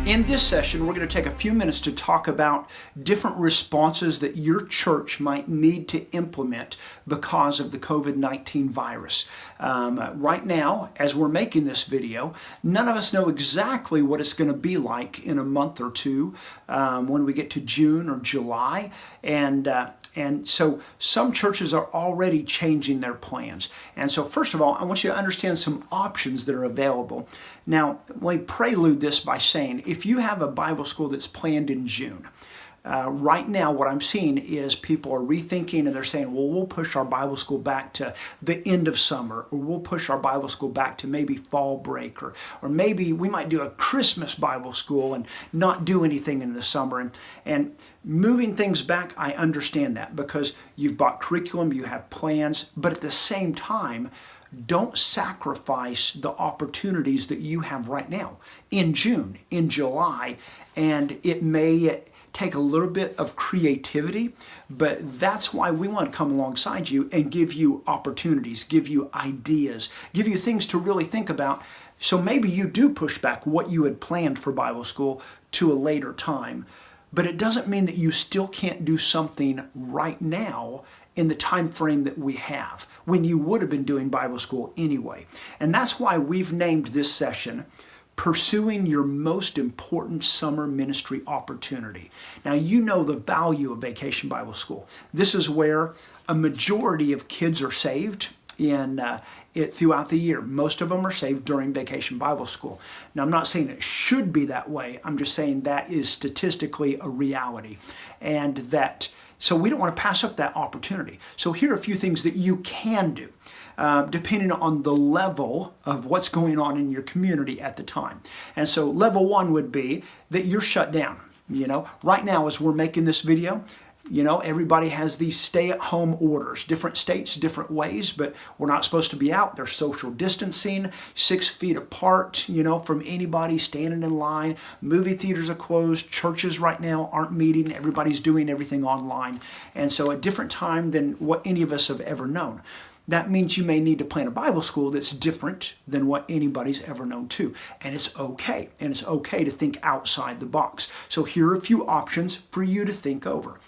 In this session, we're going to take a few minutes to talk about different responses that your church might need to implement because of the COVID-19 virus. Right now, as we're making this video, none of us know exactly what it's going to be like in a month or two when we get to June or July. And so some churches are already changing their plans. And so first of all, I want you to understand some options that are available. Now, let me prelude this by saying, if you have a Bible school that's planned in June, right now what I'm seeing is people are rethinking and they're saying, well, we'll push our Bible school back to the end of summer, or we'll push our Bible school back to maybe fall break, or maybe we might do a Christmas Bible school and not do anything in the summer. And moving things back, I understand that because you've bought curriculum, you have plans, but at the same time, don't sacrifice the opportunities that you have right now in June, in July, and it may take a little bit of creativity, but that's why we want to come alongside you and give you opportunities, give you ideas, give you things to really think about. So maybe you do push back what you had planned for Bible school to a later time, but it doesn't mean that you still can't do something right now in the time frame that we have, when you would have been doing Bible school anyway. And that's why we've named this session, Pursuing Your Most Important Summer Ministry Opportunity. Now, you know the value of Vacation Bible School. This is where a majority of kids are saved throughout the year. Most of them are saved during Vacation Bible School. Now, I'm not saying it should be that way. I'm just saying that is statistically a reality. So we don't want to pass up that opportunity. So here are a few things that you can do, depending on the level of what's going on in your community at the time. And so level one would be that you're shut down. Right now as we're making this video, everybody has these stay-at-home orders, different states, different ways, but we're not supposed to be out. There's social distancing, 6 feet apart, from anybody standing in line. Movie theaters are closed. Churches right now aren't meeting. Everybody's doing everything online. And so a different time than what any of us have ever known. That means you may need to plan a Bible school that's different than what anybody's ever known too. And it's okay. And it's okay to think outside the box. So here are a few options for you to think over.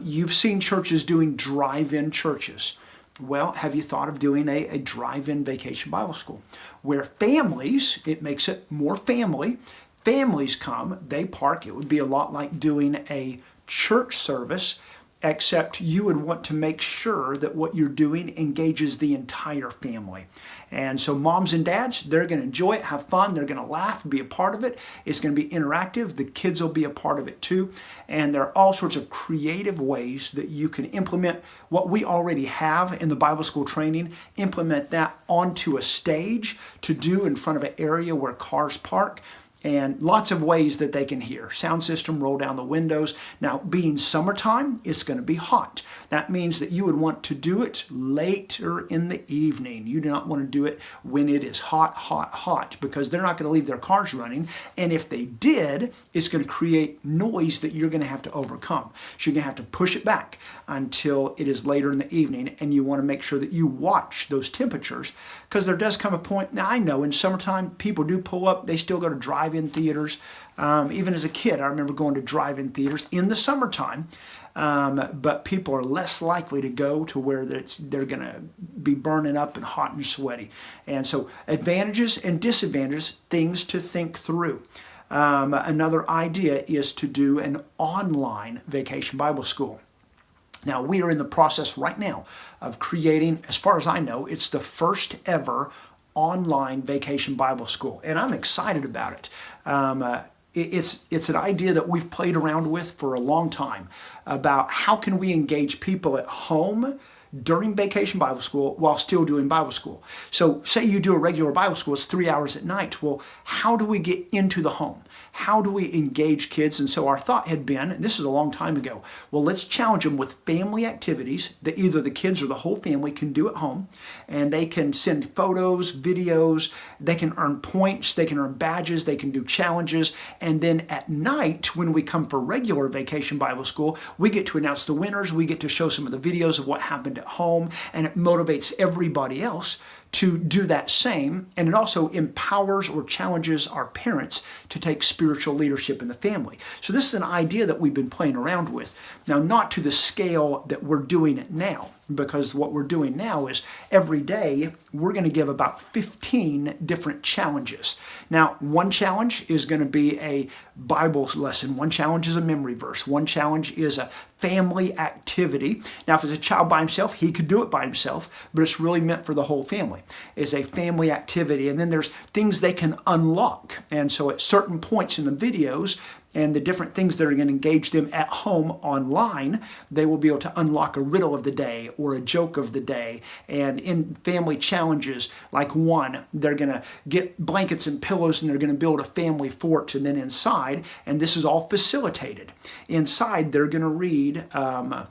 You've seen churches doing drive-in churches. Well, have you thought of doing a drive-in Vacation Bible School where families, it makes it more family, families come, they park. It would be a lot like doing a church service, except you would want to make sure that what you're doing engages the entire family. And so moms and dads, they're going to enjoy it, have fun, they're going to laugh, be a part of it. It's going to be interactive. The kids will be a part of it too. And there are all sorts of creative ways that you can implement what we already have in the Bible school training, implement that onto a stage to do in front of an area where cars park. And lots of ways that they can hear. Sound system, roll down the windows. Now, being summertime, it's going to be hot. That means that you would want to do it later in the evening. You do not want to do it when it is hot, hot, hot, because they're not going to leave their cars running. And if they did, it's going to create noise that you're going to have to overcome. So you're going to have to push it back until it is later in the evening. And you want to make sure that you watch those temperatures, because there does come a point. Now, I know in summertime, people do pull up. They still go to drive-in theaters. Even as a kid, I remember going to drive-in theaters in the summertime, but people are less likely to go to where they're going to be burning up and hot and sweaty. And so advantages and disadvantages, things to think through. Another idea is to do an online Vacation Bible School. Now, we are in the process right now of creating, as far as I know, it's the first ever online Vacation Bible School, and I'm excited about it. It's an idea that we've played around with for a long time about how can we engage people at home during Vacation Bible School while still doing Bible school. So say you do a regular Bible school, it's 3 hours at night. Well, how do we get into the home? How do we engage kids? And so our thought had been, and this is a long time ago, well, let's challenge them with family activities that either the kids or the whole family can do at home, and they can send photos, videos, they can earn points, they can earn badges, they can do challenges, and then at night, when we come for regular Vacation Bible School, we get to announce the winners, we get to show some of the videos of what happened at home, and it motivates everybody else to do that same, and it also empowers or challenges our parents to take spiritual leadership in the family. So this is an idea that we've been playing around with. Now, not to the scale that we're doing it now, because what we're doing now is every day we're going to give about 15 different challenges. Now, one challenge is going to be a Bible lesson. One challenge is a memory verse. One challenge is a family activity. Now, if it's a child by himself, he could do it by himself, but it's really meant for the whole family. It's a family activity. And then there's things they can unlock. And so at certain points in the videos, and the different things that are going to engage them at home online, they will be able to unlock a riddle of the day or a joke of the day. And in family challenges, like one, they're going to get blankets and pillows and they're going to build a family fort. And then inside, and this is all facilitated, inside they're going to read Psalm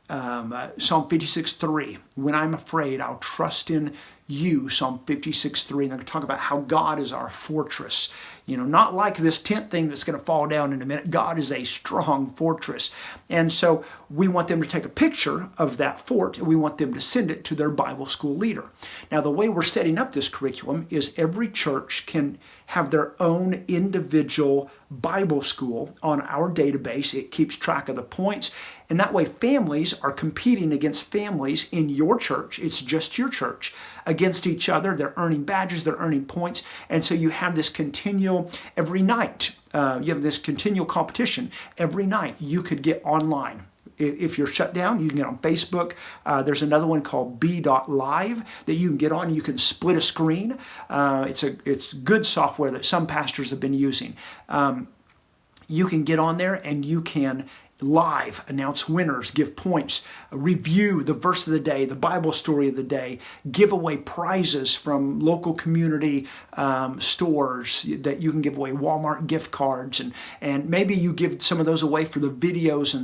56:3. When I'm afraid, I'll trust in you, Psalm 56:3. And they're going to talk about how God is our fortress. You know, not like this tent thing that's going to fall down in a minute. God is a strong fortress. And so we want them to take a picture of that fort, and we want them to send it to their Bible school leader. Now, the way we're setting up this curriculum is every church can have their own individual Bible school on our database. It keeps track of the points. And that way families are competing against families in your church. It's just your church against each other. They're earning badges, they're earning points. And so you have this continual, every night, you have this continual competition. Every night you could get online. If you're shut down, you can get on Facebook. There's another one called B.Live that you can get on. You can split a screen. It's good software that some pastors have been using. You can get on there and you can live announce winners, give points, review the verse of the day, the Bible story of the day, give away prizes from local community stores that you can give away, Walmart gift cards, and maybe you give some of those away for the videos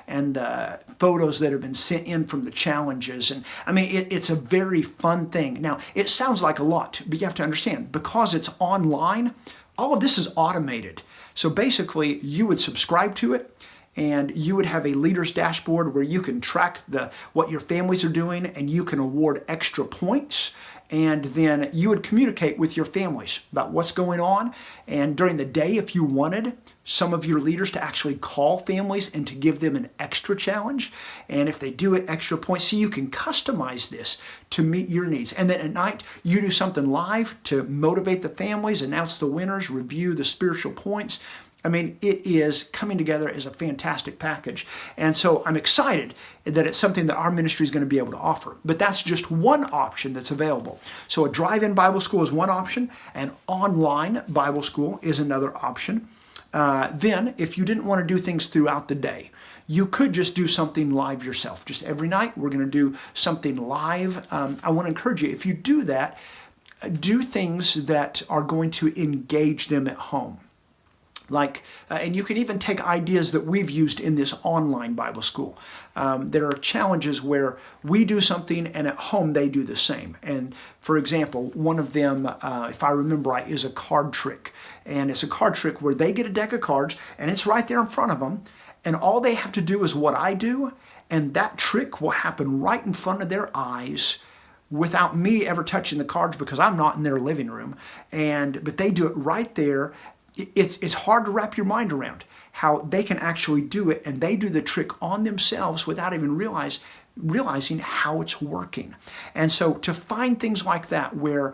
and the photos that have been sent in from the challenges. And I mean, it's a very fun thing. Now, it sounds like a lot, but you have to understand, because it's online, all of this is automated. So basically, you would subscribe to it, and you would have a leader's dashboard where you can track what your families are doing, and you can award extra points. And then you would communicate with your families about what's going on. And during the day, if you wanted some of your leaders to actually call families and to give them an extra challenge, and if they do it, extra points, so you can customize this to meet your needs. And then at night, you do something live to motivate the families, announce the winners, review the spiritual points. I mean, it is coming together as a fantastic package. And so I'm excited that it's something that our ministry is going to be able to offer. But that's just one option that's available. So a drive-in Bible school is one option. An online Bible school is another option. Then, if you didn't want to do things throughout the day, you could just do something live yourself. Just every night, we're going to do something live. I want to encourage you, if you do that, do things that are going to engage them at home. And you can even take ideas that we've used in this online Bible school. There are challenges where we do something and at home they do the same. And for example, one of them, if I remember right, is a card trick. And it's a card trick where they get a deck of cards and it's right there in front of them. And all they have to do is what I do. And that trick will happen right in front of their eyes without me ever touching the cards, because I'm not in their living room. But they do it right there. It's hard to wrap your mind around how they can actually do it, and they do the trick on themselves without even realizing how it's working. And so to find things like that where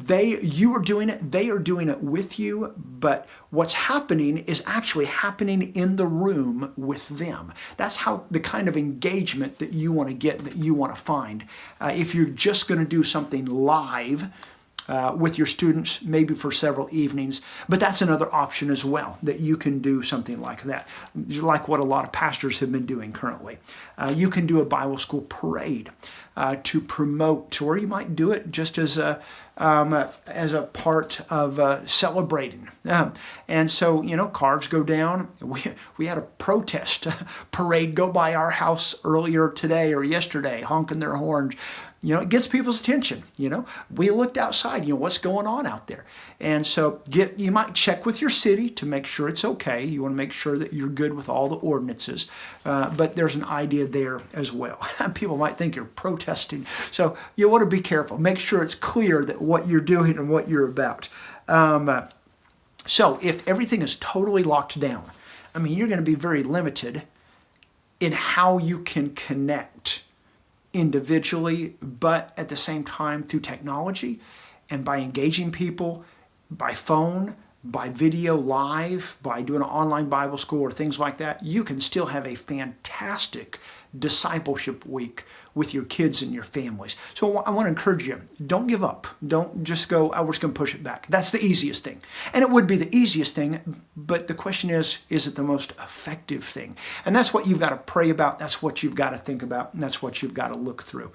you are doing it, they are doing it with you, but what's happening is actually happening in the room with them. That's how the kind of engagement that you want to get, that you want to find. If you're just going to do something live with your students, maybe for several evenings, but that's another option as well, that you can do something like that, like what a lot of pastors have been doing currently. You can do a Bible school parade to promote, or you might do it just as as a part of celebrating. And so, cars go down. We had a protest parade go by our house earlier today or yesterday, honking their horns. It gets people's attention. We looked outside, what's going on out there. And so you might check with your city to make sure it's okay. You want to make sure that you're good with all the ordinances. But there's an idea there as well. People might think you're protesting. So you want to be careful. Make sure it's clear that what you're doing and what you're about. So if everything is totally locked down, you're going to be very limited in how you can connect individually, but at the same time through technology and by engaging people by phone, by video live, by doing an online Bible school or things like that, you can still have a fantastic discipleship week with your kids and your families. So I want to encourage you, don't give up. Don't just go, we're just going to push it back. That's the easiest thing. And it would be the easiest thing, but the question is it the most effective thing? And that's what you've got to pray about. That's what you've got to think about. And that's what you've got to look through.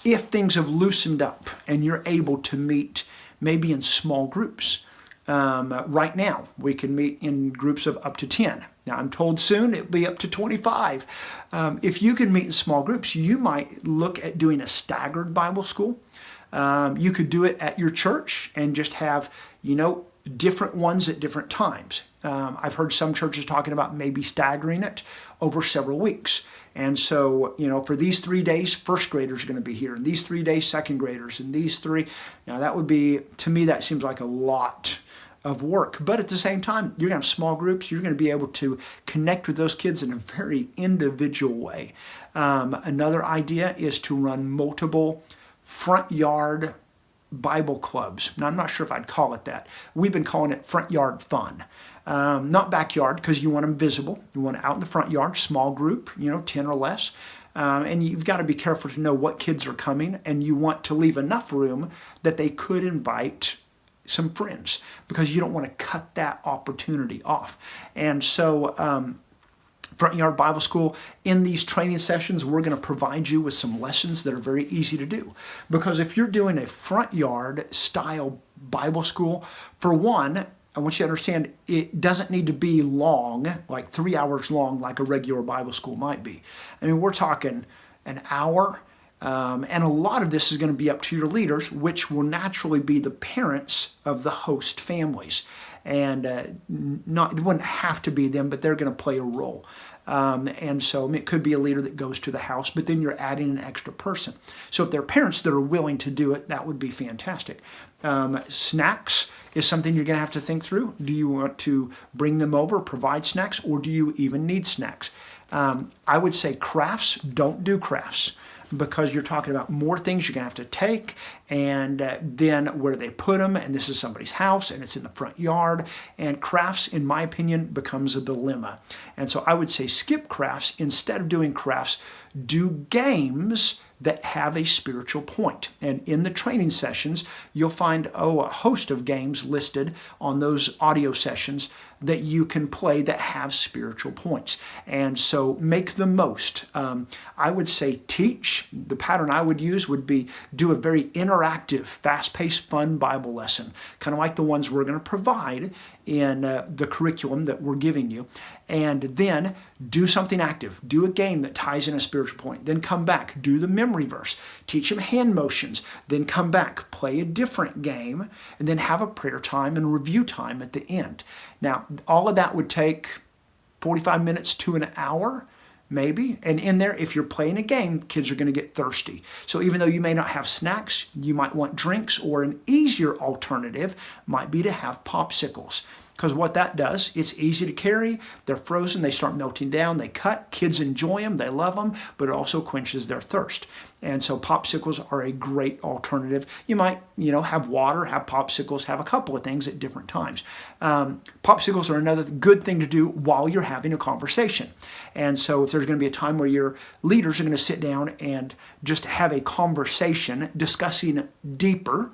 If things have loosened up and you're able to meet maybe in small groups, right now, we can meet in groups of up to 10. Now, I'm told soon it'll be up to 25. If you can meet in small groups, you might look at doing a staggered Bible school. You could do it at your church and just have, different ones at different times. I've heard some churches talking about maybe staggering it over several weeks. And so, for these 3 days, first graders are going to be here. And these 3 days, second graders. And these 3, that would be, to me, that seems like a lot of work. But at the same time, you're going to have small groups. You're going to be able to connect with those kids in a very individual way. Another idea is to run multiple front yard Bible clubs. Now, I'm not sure if I'd call it that. We've been calling it front yard fun. Not backyard, because you want them visible. You want it out in the front yard, small group, 10 or less. And you've got to be careful to know what kids are coming, and you want to leave enough room that they could invite some friends, because you don't want to cut that opportunity off. And so Front Yard Bible School, in these training sessions, we're going to provide you with some lessons that are very easy to do. Because if you're doing a front yard style Bible school, for one, I want you to understand it doesn't need to be long, like 3 hours long, like a regular Bible school might be. We're talking an hour. And a lot of this is going to be up to your leaders, which will naturally be the parents of the host families. And it wouldn't have to be them, but they're going to play a role. And so it could be a leader that goes to the house, but then you're adding an extra person. So if there are parents that are willing to do it, that would be fantastic. Snacks is something you're going to have to think through. Do you want to bring them over, provide snacks, or do you even need snacks? I would say crafts, don't do crafts, because you're talking about more things you're going to have to take, and then where do they put them, and this is somebody's house, and it's in the front yard, and crafts, in my opinion, becomes a dilemma. And so I would say skip crafts. Instead of doing crafts, do games that have a spiritual point. And in the training sessions, you'll find a host of games listed on those audio sessions that you can play that have spiritual points. And so make the most. I would say teach. The pattern I would use would be do a very interactive, fast-paced, fun Bible lesson, kind of like the ones we're going to provide in the curriculum that we're giving you. And then do something active. Do a game that ties in a spiritual point. Then come back, do the memory verse. Teach them hand motions. Then come back, play a different game, and then have a prayer time and review time at the end. Now, all of that would take 45 minutes to an hour, maybe. And in there, if you're playing a game, kids are going to get thirsty. So even though you may not have snacks, you might want drinks, or an easier alternative might be to have popsicles. Because what that does, it's easy to carry, they're frozen, they start melting down, they cut, kids enjoy them, they love them, but it also quenches their thirst. And so popsicles are a great alternative. You might, have water, have popsicles, have a couple of things at different times. Popsicles are another good thing to do while you're having a conversation. And so if there's going to be a time where your leaders are going to sit down and just have a conversation discussing deeper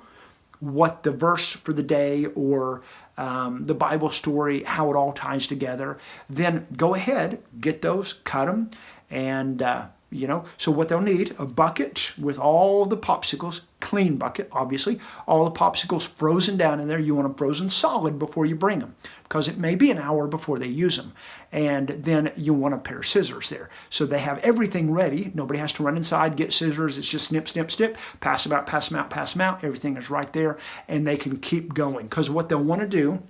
what the verse for the day or the Bible story, how it all ties together, then go ahead, get those, cut them, and So what they'll need, a bucket with all the popsicles, clean bucket, obviously, all the popsicles frozen down in there. You want them frozen solid before you bring them, because it may be an hour before they use them. And then you want a pair of scissors there. So they have everything ready. Nobody has to run inside, get scissors. It's just snip, snip, snip, pass them out, pass them out, pass them out. Everything is right there, and they can keep going. Because what they'll want to do,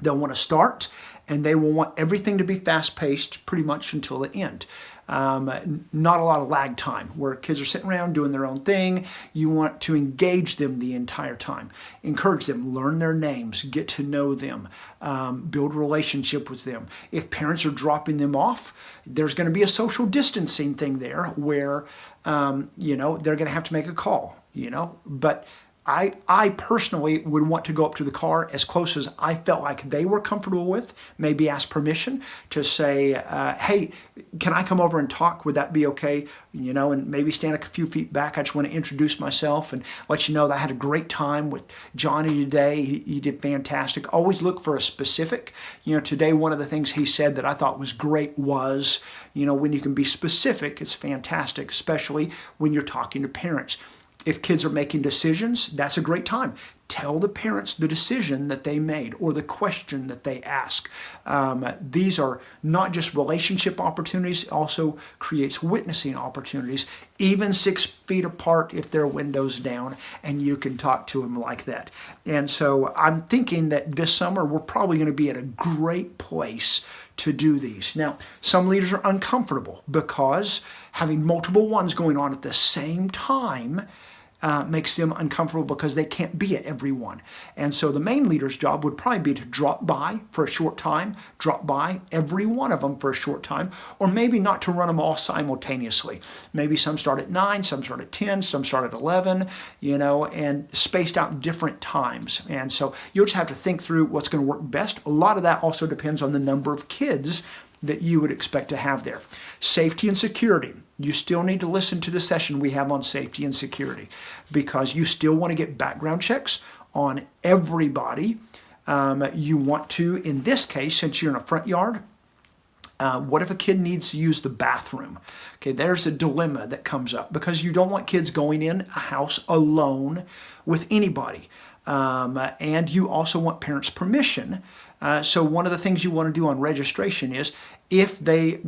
they'll want to start, and they will want everything to be fast-paced pretty much until the end. Not a lot of lag time where kids are sitting around doing their own thing. You want to engage them the entire time. Encourage them, learn their names, get to know them, build a relationship with them. If parents are dropping them off, there's going to be a social distancing thing there where, they're going to have to make a call, but I personally would want to go up to the car as close as I felt like they were comfortable with, maybe ask permission to say, hey, can I come over and talk? Would that be okay? And maybe stand a few feet back. I just want to introduce myself and let you know that I had a great time with Johnny today. He did fantastic. Always look for a specific. Today one of the things he said that I thought was great was, when you can be specific, it's fantastic, especially when you're talking to parents. If kids are making decisions, that's a great time. Tell the parents the decision that they made or the question that they ask. These are not just relationship opportunities, it also creates witnessing opportunities, even 6 feet apart if their window's down, and you can talk to them like that. And so I'm thinking that this summer we're probably going to be at a great place to do these. Now, some leaders are uncomfortable because having multiple ones going on at the same time makes them uncomfortable because they can't be at every one. And so the main leader's job would probably be to drop by for a short time, drop by every one of them for a short time, or maybe not to run them all simultaneously. Maybe some start at 9, some start at 10, some start at 11, and spaced out different times. And so you'll just have to think through what's going to work best. A lot of that also depends on the number of kids that you would expect to have there. Safety and security. You still need to listen to the session we have on safety and security because you still want to get background checks on everybody. You want to, in this case, since you're in a front yard, what if a kid needs to use the bathroom? Okay, there's a dilemma that comes up because you don't want kids going in a house alone with anybody. And you also want parents' permission. So one of the things you want to do on registration is if they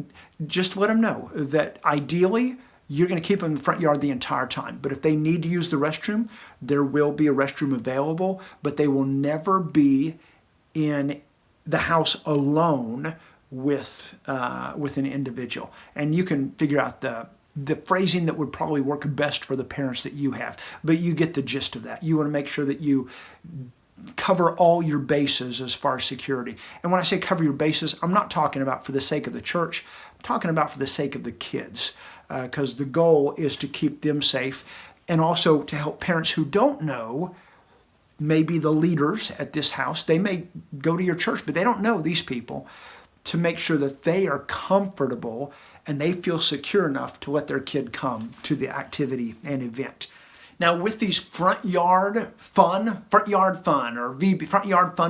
just let them know that ideally you're going to keep them in the front yard the entire time. But if they need to use the restroom, there will be a restroom available, but they will never be in the house alone with an individual. And you can figure out the phrasing that would probably work best for the parents that you have. But you get the gist of that. You want to make sure that you cover all your bases as far as security. And when I say cover your bases, I'm not talking about for the sake of the church. I'm talking about for the sake of the kids, because the goal is to keep them safe and also to help parents who don't know maybe the leaders at this house. They may go to your church, but they don't know these people, to make sure that they are comfortable and they feel secure enough to let their kid come to the activity and event. Now, with these front yard fun, or front yard fun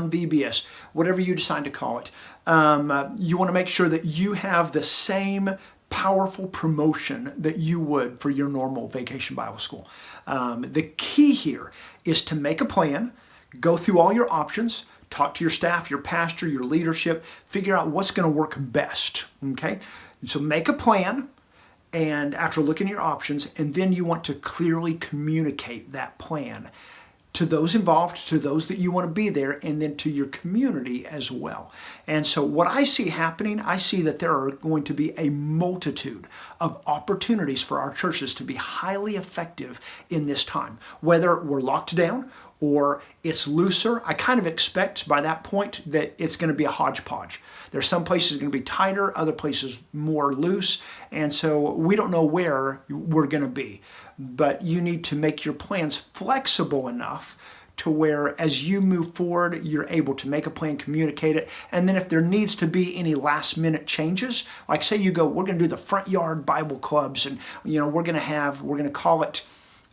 VBS, whatever you decide to call it, you want to make sure that you have the same powerful promotion that you would for your normal vacation Bible school. The key here is to make a plan, go through all your options, talk to your staff, your pastor, your leadership, figure out what's going to work best, okay? And so make a plan, and after looking at your options, and then you want to clearly communicate that plan to those involved, to those that you want to be there, and then to your community as well. And so what I see happening, I see that there are going to be a multitude of opportunities for our churches to be highly effective in this time. Whether we're locked down or it's looser, I kind of expect by that point that it's going to be a hodgepodge. There's some places going to be tighter, other places more loose, and so we don't know where we're going to be. But you need to make your plans flexible enough to where as you move forward, you're able to make a plan, communicate it, and then if there needs to be any last minute changes, like say you go, we're going to do the front yard Bible clubs, and we're going to call it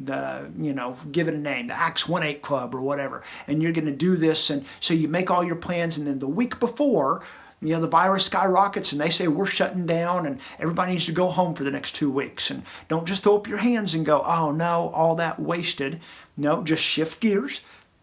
give it a name, the Acts 1-8 Club or whatever, and you're going to do this, and so you make all your plans, and then the week before, the virus skyrockets and they say we're shutting down and everybody needs to go home for the next 2 weeks. And don't just throw up your hands and go, oh no, all that wasted. No, just shift gears,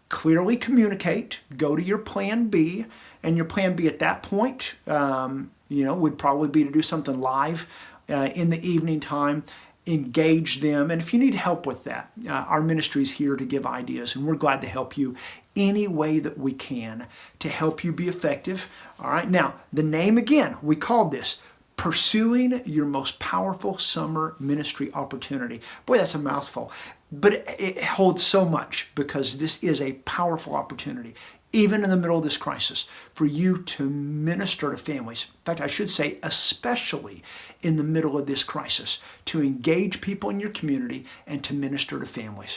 clearly communicate, go to your plan B. And your plan B at that point, would probably be to do something live in the evening time, engage them. And if you need help with that, our ministry is here to give ideas, and we're glad to help you any way that we can to help you be effective. All right. Now, the name again, we called this Pursuing Your Most Powerful Summer Ministry Opportunity. Boy, that's a mouthful, but it holds so much because this is a powerful opportunity, even in the middle of this crisis, for you to minister to families. In fact, I should say, especially in the middle of this crisis, to engage people in your community and to minister to families.